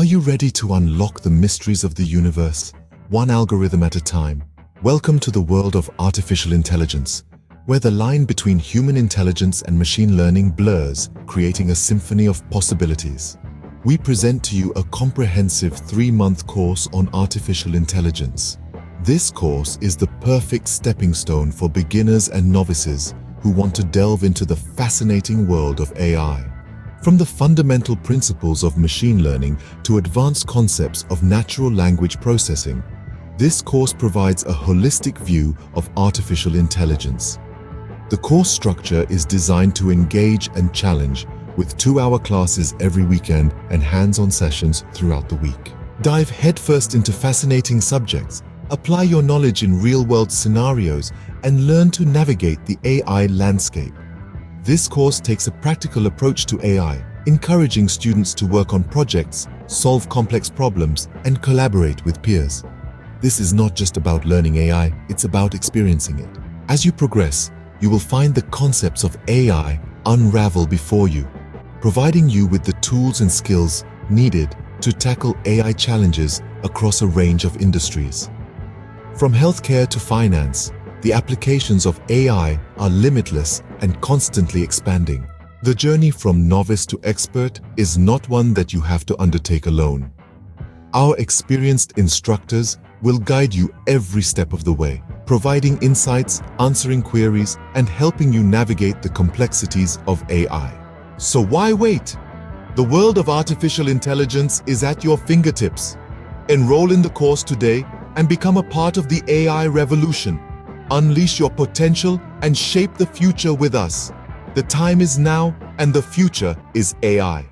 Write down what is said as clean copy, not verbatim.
Are you ready to unlock the mysteries of the universe, one algorithm at a time? Welcome to the world of artificial intelligence, where the line between human intelligence and machine learning blurs, creating a symphony of possibilities. We present to you a comprehensive 3-month course on artificial intelligence. This course is the perfect stepping stone for beginners and novices who want to delve into the fascinating world of AI. From the fundamental principles of machine learning to advanced concepts of natural language processing, this course provides a holistic view of artificial intelligence. The course structure is designed to engage and challenge, with 2-hour classes every weekend and hands-on sessions throughout the week. Dive headfirst into fascinating subjects, apply your knowledge in real-world scenarios, and learn to navigate the AI landscape. This course takes a practical approach to AI, encouraging students to work on projects, solve complex problems, and collaborate with peers. This is not just about learning AI, it's about experiencing it. As you progress, you will find the concepts of AI unravel before you, providing you with the tools and skills needed to tackle AI challenges across a range of industries. From healthcare to finance, the applications of AI are limitless and constantly expanding. The journey from novice to expert is not one that you have to undertake alone. Our experienced instructors will guide you every step of the way, providing insights, answering queries, and helping you navigate the complexities of AI. So why wait? The world of artificial intelligence is at your fingertips. Enroll in the course today and become a part of the AI revolution. Unleash your potential and shape the future with us. The time is now, and the future is AI.